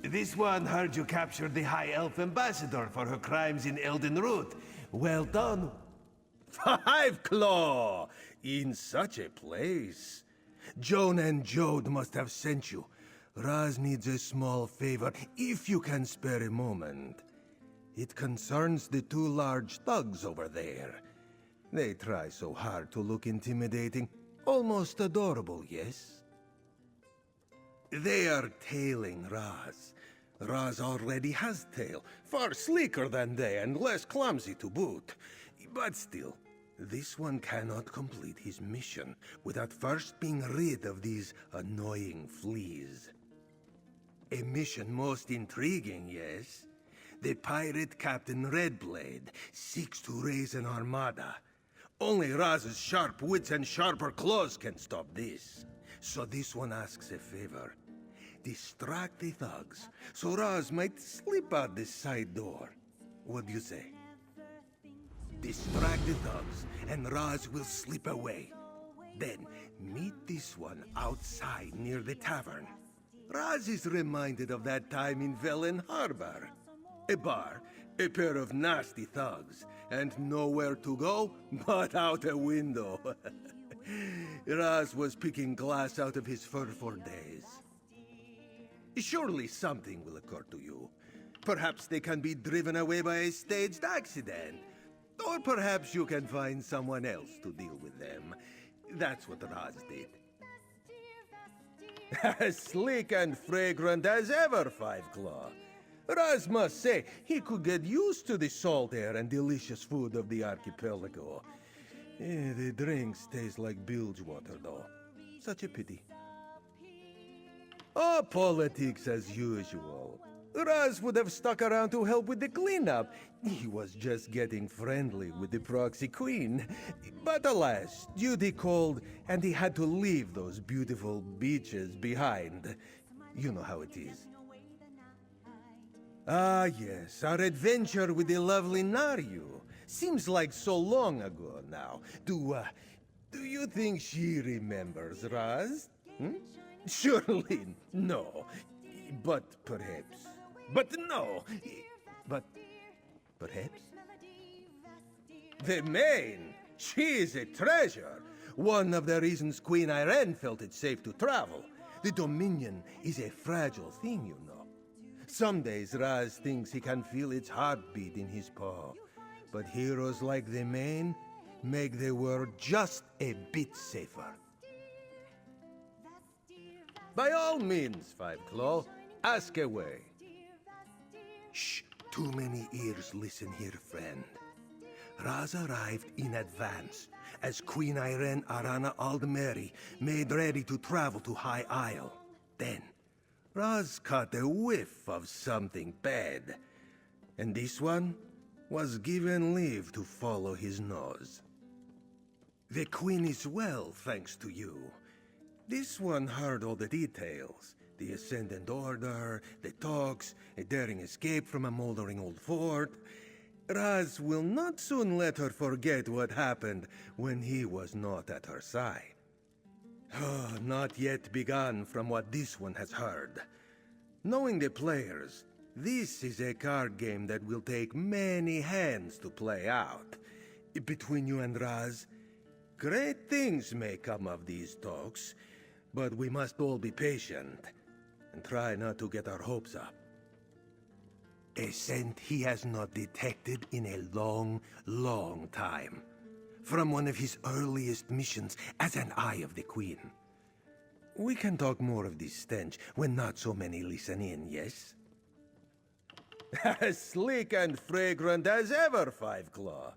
This one heard you captured the High Elf Ambassador for her crimes in Elden Root. Well done. 5 Claw! In such a place. Joan and Jode must have sent you. Raz needs a small favor, if you can spare a moment. It concerns the 2 large thugs over there. They try so hard to look intimidating. Almost adorable, yes? They are tailing Raz. Raz already has tail, far sleeker than they and less clumsy to boot. But still, this one cannot complete his mission without first being rid of these annoying fleas. A mission most intriguing, yes? The pirate Captain Redblade seeks to raise an armada. Only Raz's sharp wits and sharper claws can stop this. So this one asks a favor. Distract the thugs, so Raz might slip out the side door. What do you say? Distract the thugs, and Raz will slip away. Then, meet this one outside near the tavern. Raz is reminded of that time in Velen Harbor. A bar, a pair of nasty thugs, and nowhere to go but out a window. Raz was picking glass out of his fur for days. Surely something will occur to you. Perhaps they can be driven away by a staged accident. Or perhaps you can find someone else to deal with them. That's what Raz did. As sleek and fragrant as ever, 5 Claw. Raz must say he could get used to the salt air and delicious food of the archipelago. The drinks taste like bilge water, though. Such a pity. Oh, politics as usual. Raz would have stuck around to help with the cleanup. He was just getting friendly with the proxy queen. But alas, duty called, and he had to leave those beautiful beaches behind. You know how it is. Ah, yes, our adventure with the lovely Naryu. Seems like so long ago now. Do you think she remembers Raz? Hmm? Surely no. But perhaps. But no. But perhaps? The main. She is a treasure. One of the reasons Queen Irene felt it safe to travel. The Dominion is a fragile thing, you know. Some days Raz thinks he can feel its heartbeat in his paw. But heroes like the main make the world just a bit safer. By all means, 5 Claw, ask away. Shh, too many ears listen here, friend. Raz arrived in advance, as Queen Irene Arana Aldmeri made ready to travel to High Isle. Then, Raz caught a whiff of something bad, and this one was given leave to follow his nose. The Queen is well, thanks to you. This one heard all the details. The Ascendant Order, the talks, a daring escape from a moldering old fort. Raz will not soon let her forget what happened when he was not at her side. Oh, not yet begun from what this one has heard. Knowing the players, this is a card game that will take many hands to play out. Between you and Raz, great things may come of these talks, but we must all be patient and try not to get our hopes up. A scent he has not detected in a long, long time. From one of his earliest missions as an Eye of the Queen. We can talk more of this stench when not so many listen in, yes? As sleek and fragrant as ever, 5 Claw.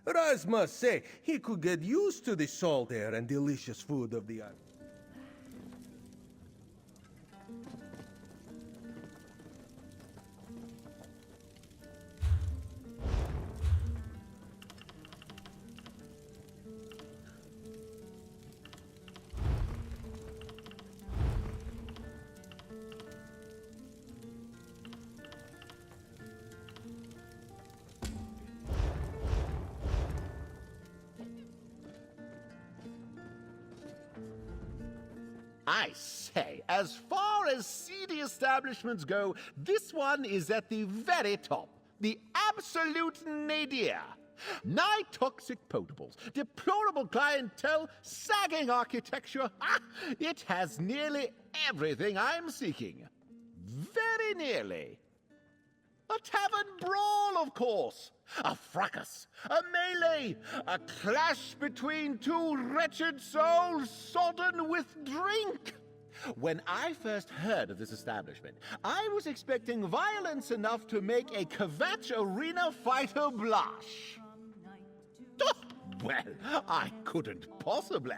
Raz must say he could get used to the salt air and delicious food of the archipelago. I say, as far as seedy beauty establishments go, this one is at the very top. The absolute nadir. Nigh toxic potables, deplorable clientele, sagging architecture. It has nearly everything I'm seeking. Very nearly. A tavern brawl, of course. A fracas, a melee, a clash between two wretched souls sodden with drink. When I first heard of this establishment, I was expecting violence enough to make a Kvatch arena fighter blush. Oh, well, I couldn't possibly.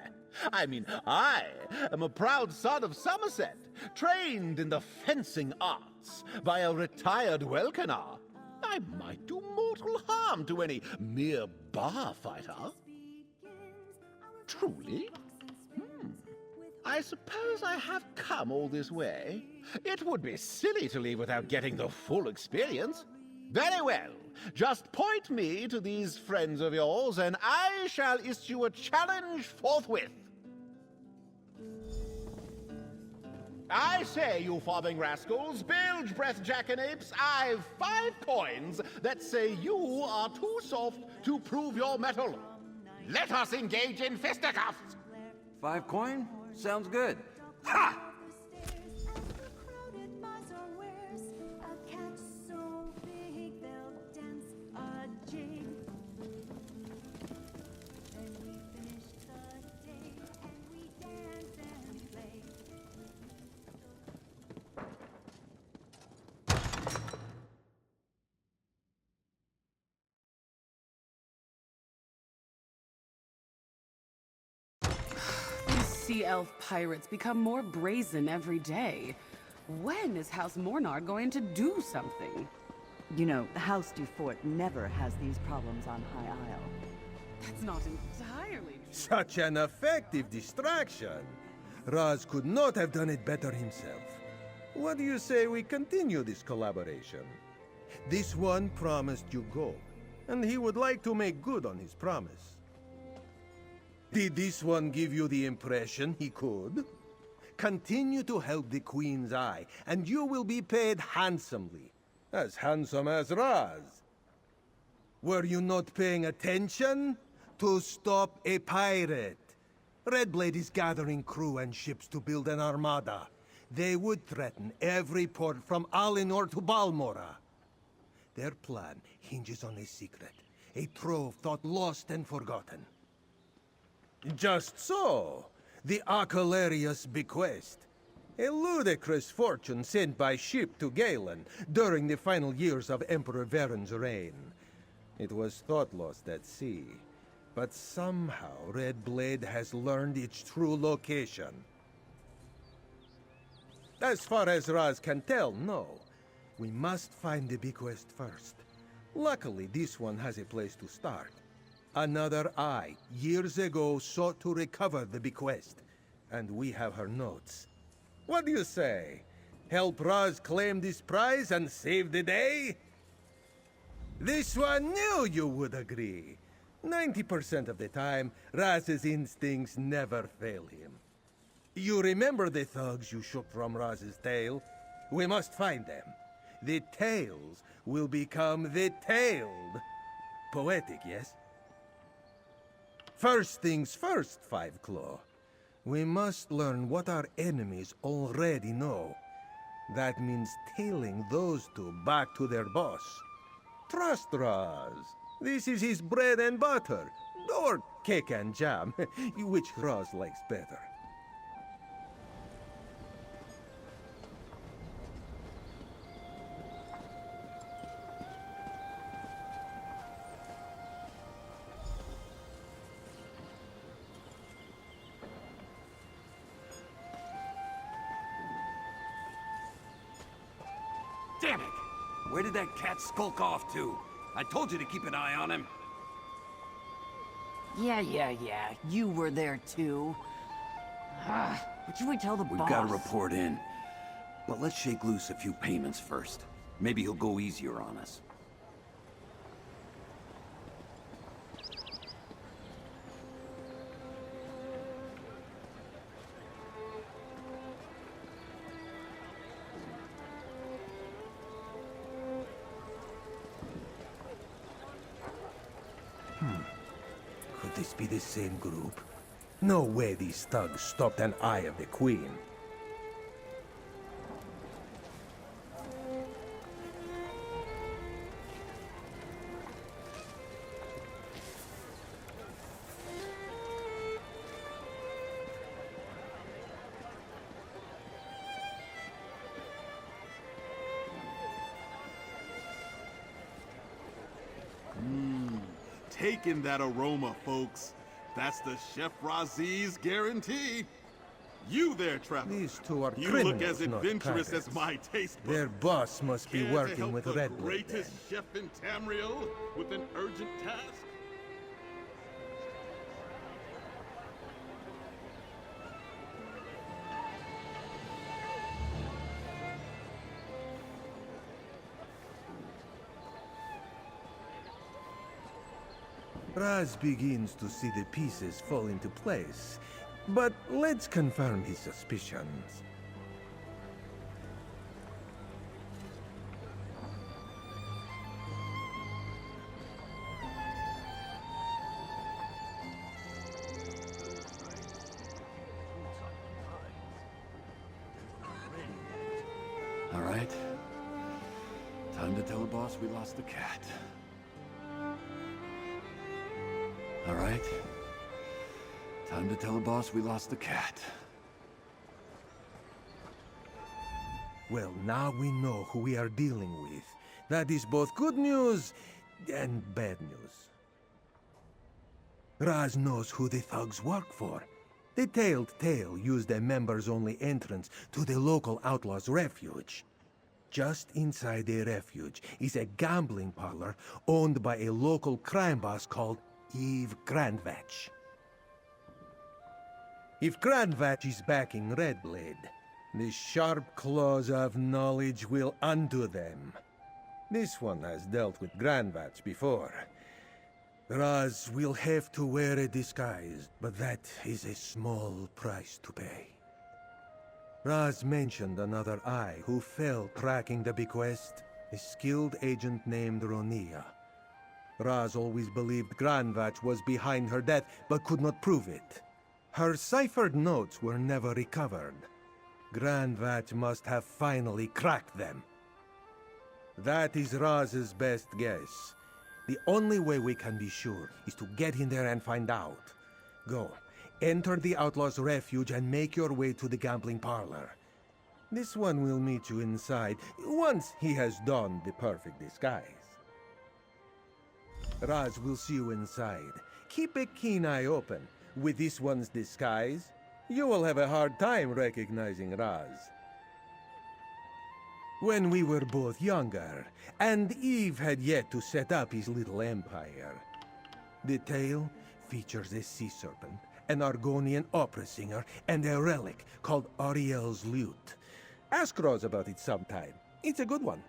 I mean, I am a proud son of Somerset, trained in the fencing arts by a retired Welkener. I might do mortal harm to any mere bar fighter. Truly? I suppose I have come all this way. It would be silly to leave without getting the full experience. Very well. Just point me to these friends of yours, and I shall issue a challenge forthwith. I say, you fobbing rascals, bilge breath jackanapes, I've 5 coins that say you are too soft to prove your mettle. Let us engage in fisticuffs. 5 coin? Sounds good. Ha! Sea elf pirates become more brazen every day. When is House Mornar going to do something? You know, House Dufort never has these problems on High Isle. That's not entirely true. Such an effective distraction. Raz could not have done it better himself. What do you say we continue this collaboration? This one promised you gold, and he would like to make good on his promise. Did this one give you the impression he could? Continue to help the Queen's Eye, and you will be paid handsomely. As handsome as Raz. Were you not paying attention? To stop a pirate. Redblade is gathering crew and ships to build an armada. They would threaten every port from Alinor to Balmora. Their plan hinges on a secret, a trove thought lost and forgotten. Just so, the Acalarius bequest. A ludicrous fortune sent by ship to Galen during the final years of Emperor Varen's reign. It was thought lost at sea, but somehow Redblade has learned its true location. As far as Raz can tell, no. We must find the bequest first. Luckily, this one has a place to start. Another Eye, years ago, sought to recover the bequest, and we have her notes. What do you say? Help Raz claim this prize and save the day? This one knew you would agree. 90% of the time, Raz's instincts never fail him. You remember the thugs you shook from Raz's tail? We must find them. The tails will become the tailed. Poetic, yes? First things first, Five Claw. We must learn what our enemies already know. That means tailing those two back to their boss. Trust Raz. This is his bread and butter. Or cake and jam, which Raz likes better. Damn it! Where did that cat skulk off to? I told you to keep an eye on him. Yeah. You were there too. What should we tell the boss? We've got a report in. But let's shake loose a few payments first. Maybe he'll go easier on us. this be the same group? No way these thugs stopped an eye of the Queen. Taking that aroma, folks. That's the Chef Razi's guarantee. You there, Trevor. These two are You criminals, look as not adventurous pirates. as my taste buds. Their boss must be Care to working help with the Red Blood, greatest then. chef in Tamriel with an urgent task? Raz begins to see the pieces fall into place, but let's confirm his suspicions. All right. Time to tell the boss we lost the cat. All right. Time to tell the boss we lost the cat. Well, now we know who we are dealing with. That is both good news and bad news. Raz knows who the thugs work for. The Tailed Tale used a members-only entrance to the local outlaws' refuge. Just inside the refuge is a gambling parlor owned by a local crime boss called Eve Grandvatch. If Grandvatch is backing Redblade, the sharp claws of knowledge will undo them. This one has dealt with Grandvatch before. Raz will have to wear a disguise, but that is a small price to pay. Raz mentioned another eye who fell tracking the bequest, a skilled agent named Ronia. Raz always believed Grandvatch was behind her death, but could not prove it. Her ciphered notes were never recovered. Grandvatch must have finally cracked them. That is Raz's best guess. The only way we can be sure is to get in there and find out. Go, enter the Outlaw's Refuge and make your way to the gambling parlor. This one will meet you inside, once he has donned the perfect disguise. Raz will see you inside. Keep a keen eye open. With this one's disguise, you will have a hard time recognizing Raz. When we were both younger, and Eve had yet to set up his little empire, the tale features a sea serpent, an Argonian opera singer, and a relic called Ariel's lute. Ask Raz about it sometime. It's a good one.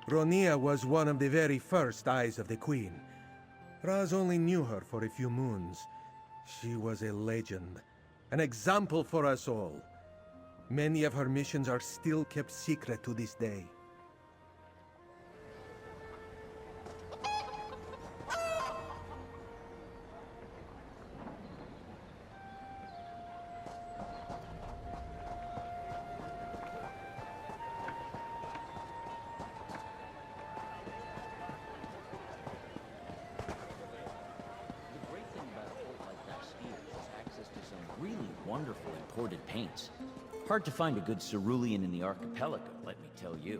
Ronia was one of the very first eyes of the Queen. Raz only knew her for a few moons. She was a legend, an example for us all. Many of her missions are still kept secret to this day. Wonderful imported paints. Hard to find a good cerulean in the archipelago, let me tell you.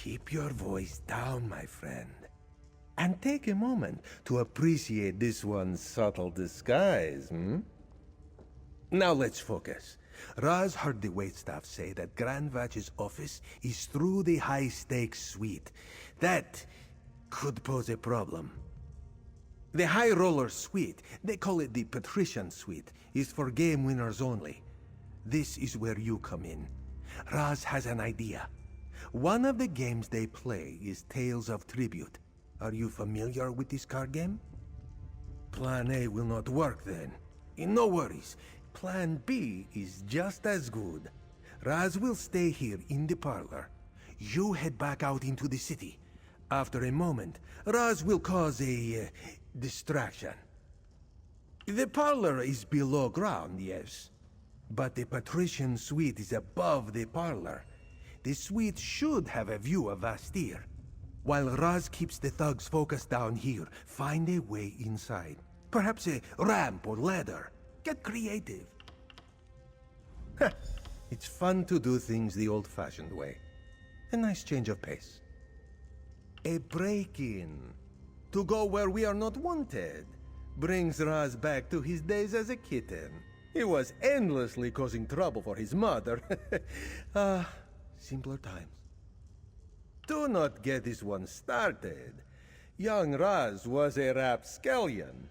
Keep your voice down, my friend. And take a moment to appreciate this one's subtle disguise, hmm? Now let's focus. Raz heard the waitstaff say that Grand Vatch's office is through the high-stakes suite. That could pose a problem. The High Roller Suite, they call it the Patrician Suite, is for game winners only. This is where you come in. Raz has an idea. One of the games they play is Tales of Tribute. Are you familiar with this card game? Plan A will not work then. No worries. Plan B is just as good. Raz will stay here in the parlor. You head back out into the city. After a moment, Raz will cause a distraction. The parlor is below ground, yes. But the Patrician Suite is above the parlor. The suite should have a view of Vastir. While Raz keeps the thugs focused down here, find a way inside. Perhaps a ramp or ladder. Get creative. It's fun to do things the old-fashioned way. A nice change of pace. A break-in. To go where we are not wanted. Brings Raz back to his days as a kitten. He was endlessly causing trouble for his mother. Simpler times. Do not get this one started. Young Raz was a rapscallion.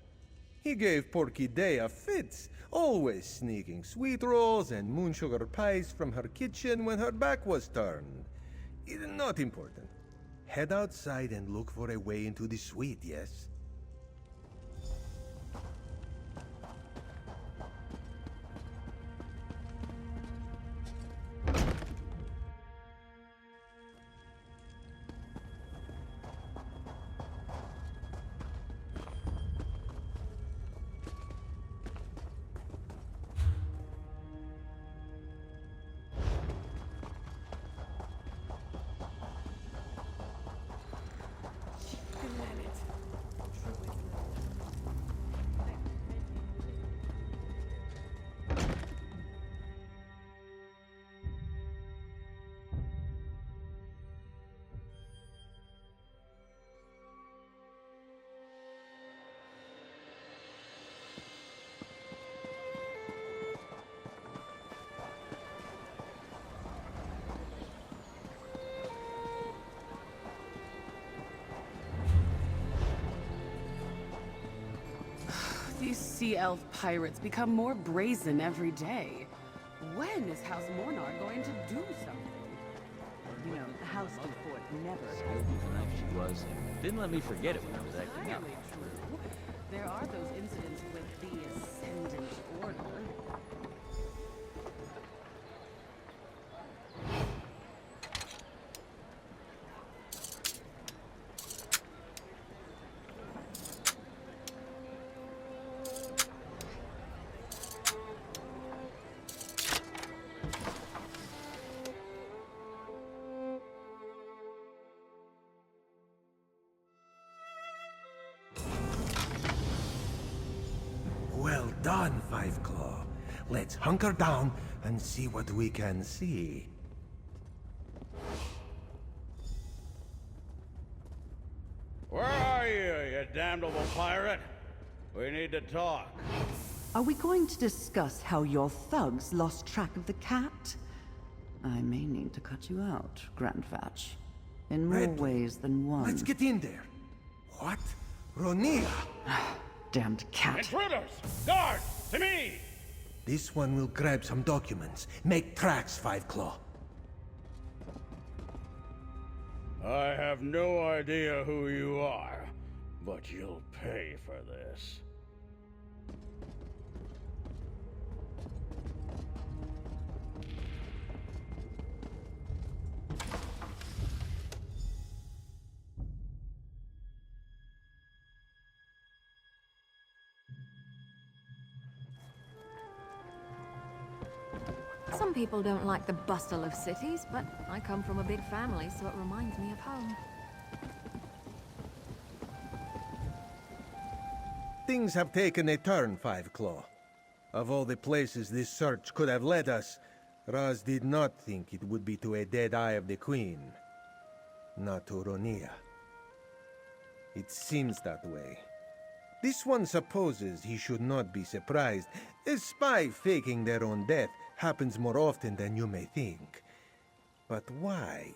He gave Porky Dea fits, always sneaking sweet rolls and moon sugar pies from her kitchen when her back was turned. Not important. Head outside and look for a way into the suite, yes? These sea elf pirates become more brazen every day. When is House Mornar going to do something? You know, the House du Fort never Skilled with the knife she was, and didn't let me forget it when I was acting up. Entirely true. There are those incidents with the Ascendant Order. Well done, Five Claw. Let's hunker down and see what we can see. Where are you damnable pirate? We need to talk. Are we going to discuss how your thugs lost track of the cat? I may need to cut you out, Grand Vatch. In more Red, ways than one. Let's get in there. What? Ronia? Damned cat. Intruders! Guard! To me! This one will grab some documents. Make tracks, Five Claw. I have no idea who you are, but you'll pay for this. Some people don't like the bustle of cities, but I come from a big family, so it reminds me of home. Things have taken a turn, Five Claw. Of all the places this search could have led us, Raz did not think it would be to a dead eye of the Queen. not to Ronia. It seems that way. This one supposes he should not be surprised. A spy faking their own death happens more often than you may think. But why?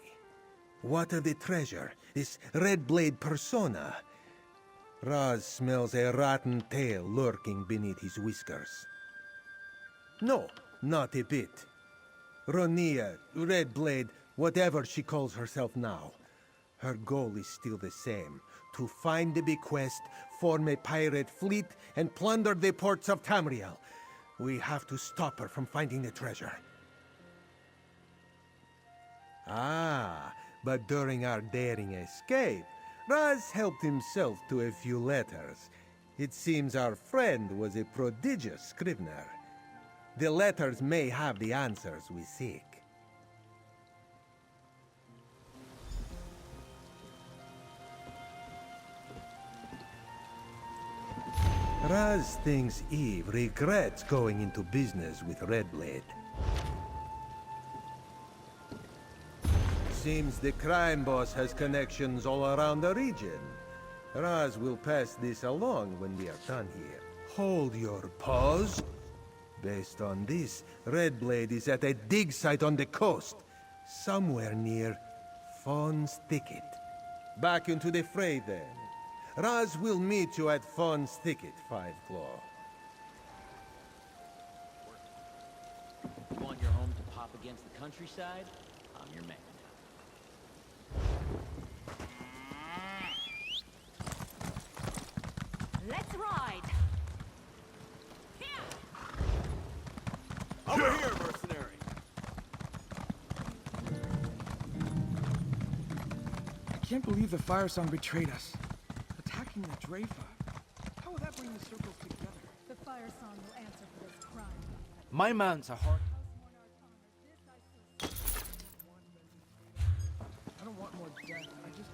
What of the treasure, this Red Blade persona? Raz smells a rotten tail lurking beneath his whiskers. No, not a bit. Ronia, Red Blade, whatever she calls herself now, her goal is still the same. To find the bequest, form a pirate fleet, and plunder the ports of Tamriel. We have to stop her from finding the treasure. Ah, but during our daring escape, Raz helped himself to a few letters. It seems our friend was a prodigious scrivener. The letters may have the answers we seek. Raz thinks Eve regrets going into business with Redblade. Seems the crime boss has connections all around the region. Raz will pass this along when we are done here. Hold your paws. Based on this, Redblade is at a dig site on the coast, somewhere near Fawn's Thicket. Back into the fray then. Raz will meet you at Fawn's Thicket, Five Claw. You want your home to pop against the countryside? I'm your man now. Let's ride! Over here, mercenary! I can't believe the Fire Song betrayed us. Attacking the Drafa. How will that bring the circles together? The Fire Song will answer for this crime. My mounts are hard. I don't want more death. I just...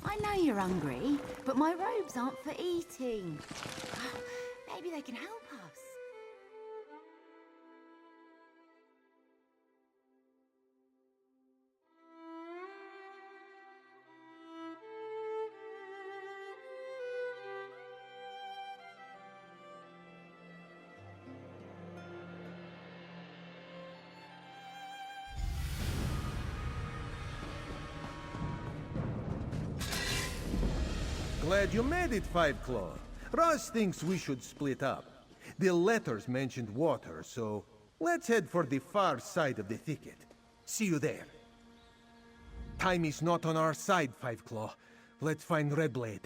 I know you're hungry, but my robes aren't for eating. Maybe they can help us. Glad you made it, Five Claw. Ross thinks we should split up. The letters mentioned water, so let's head for the far side of the thicket. See you there. Time is not on our side, Five Claw. Let's find Redblade.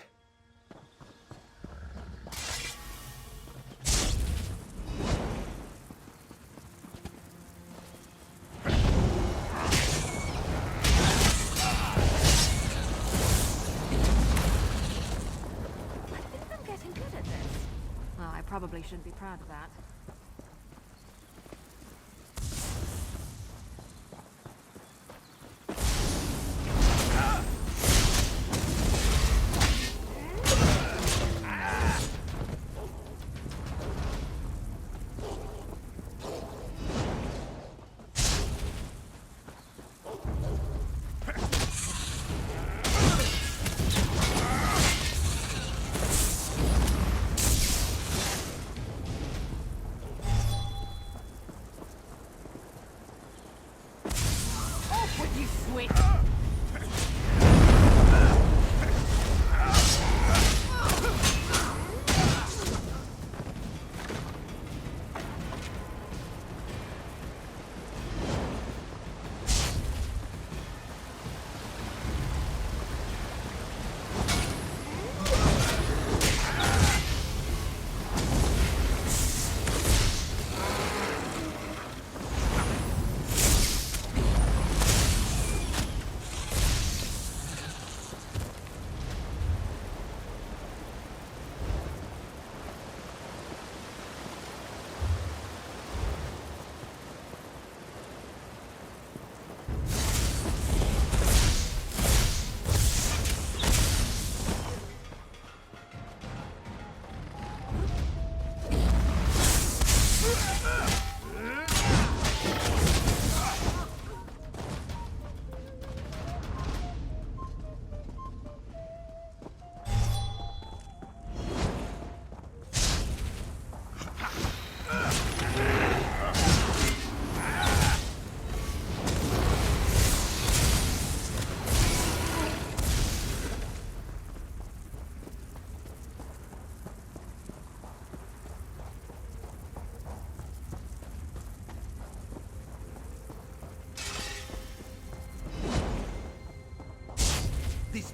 Probably shouldn't be proud of that.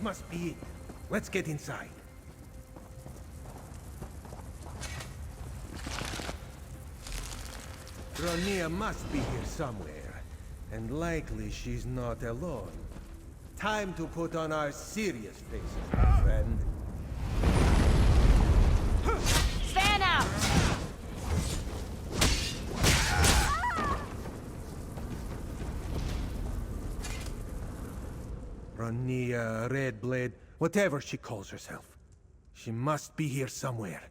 must be it. Let's get inside. Ronia must be here somewhere, and likely she's not alone. Time to put on our serious faces, my friend. Fan out! Ronia, Redblade, whatever she calls herself. She must be here somewhere.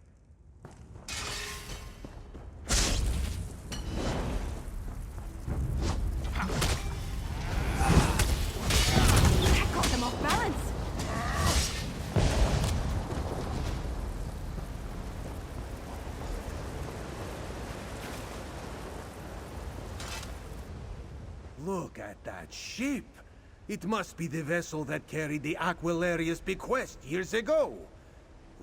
That got them off balance. Look at that ship! It must be the vessel that carried the Aquilarius bequest years ago.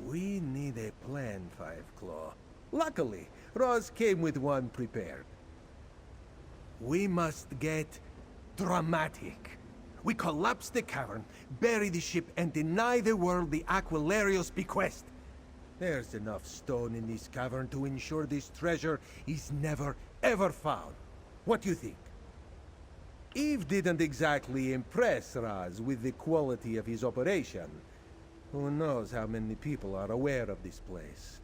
We need a plan, Five Claw. Luckily, Roz came with one prepared. We must get dramatic. We collapse the cavern, bury the ship, and deny the world the Aquilarius bequest. There's enough stone in this cavern to ensure this treasure is never, ever found. What do you think? Eve didn't exactly impress Raz with the quality of his operation. Who knows how many people are aware of this place?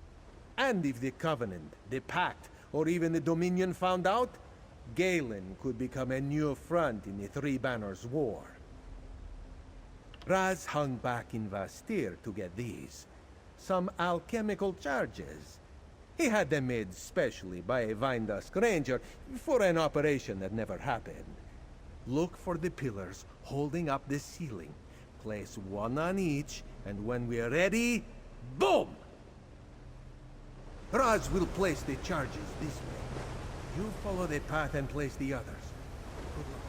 And if the Covenant, the Pact, or even the Dominion found out, Galen could become a new front in the Three Banners War. Raz hung back in Vastir to get these. Some alchemical charges. He had them made specially by a Vindusk Ranger for an operation that never happened. Look for the pillars holding up the ceiling. Place one on each, and when we're ready, boom! Raz will place the charges this way. You follow the path and place the others. Good luck.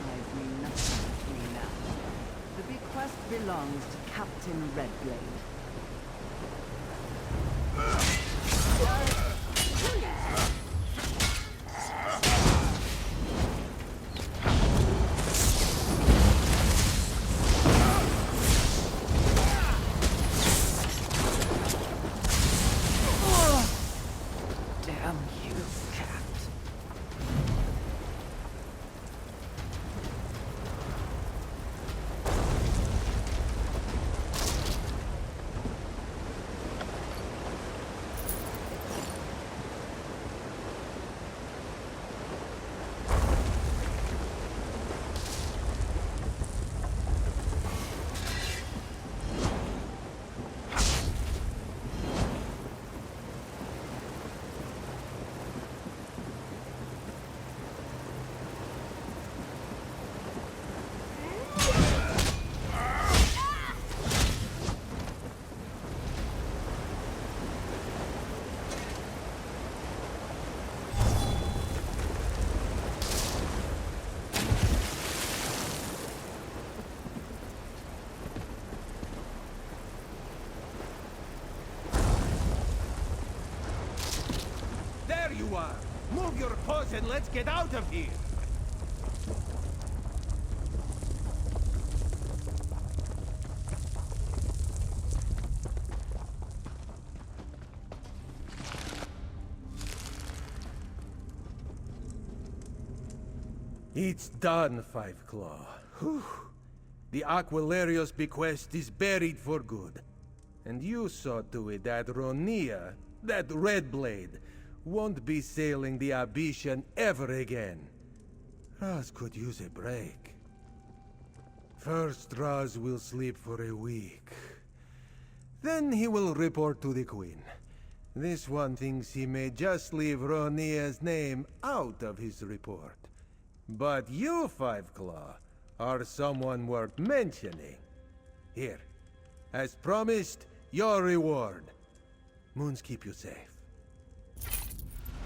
Drive me nuts with me now. The bequest belongs to Captain Redblade. Damn you, cat. There you are! Move your paws and let's get out of here! It's done, Five Claw. Whew. The Aquilarius bequest is buried for good. And you saw to it that Ronia, that Redblade, won't be sailing the Abyssion ever again. Raz could use a break. First, Raz will sleep for a week. Then he will report to the Queen. This one thinks he may just leave Ronia's name out of his report. But you, Five Claw, are someone worth mentioning. Here, as promised, your reward. Moons keep you safe.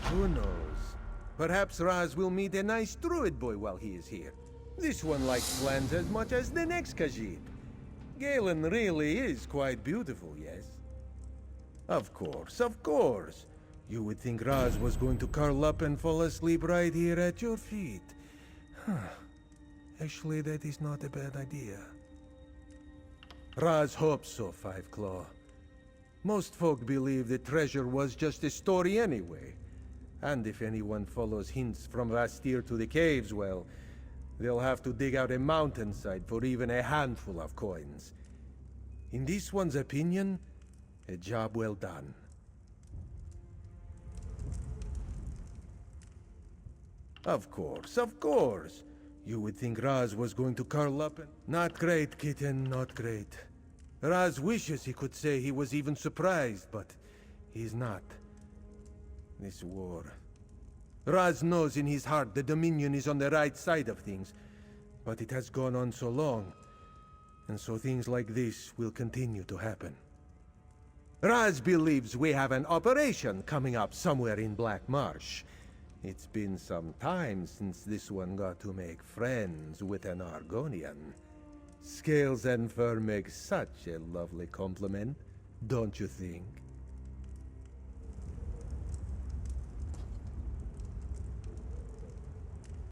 Who knows? Perhaps Raz will meet a nice druid boy while he is here. This one likes plants as much as the next Khajiit. Galen really is quite beautiful, yes? Of course, of course. You would think Raz was going to curl up and fall asleep right here at your feet. Actually, that is not a bad idea. Raz hopes so, Five Claw. Most folk believe the treasure was just a story anyway. And if anyone follows hints from Vastir to the caves, well, they'll have to dig out a mountainside for even a handful of coins. In this one's opinion, a job well done. Of course, of course. You would think Raz was going to curl up and... Not great, kitten, not great. Raz wishes he could say he was even surprised, but he's not. This war... Raz knows in his heart the Dominion is on the right side of things, but it has gone on so long, and so things like this will continue to happen. Raz believes we have an operation coming up somewhere in Black Marsh. It's been some time since this one got to make friends with an Argonian. Scales and fur make such a lovely complement, don't you think?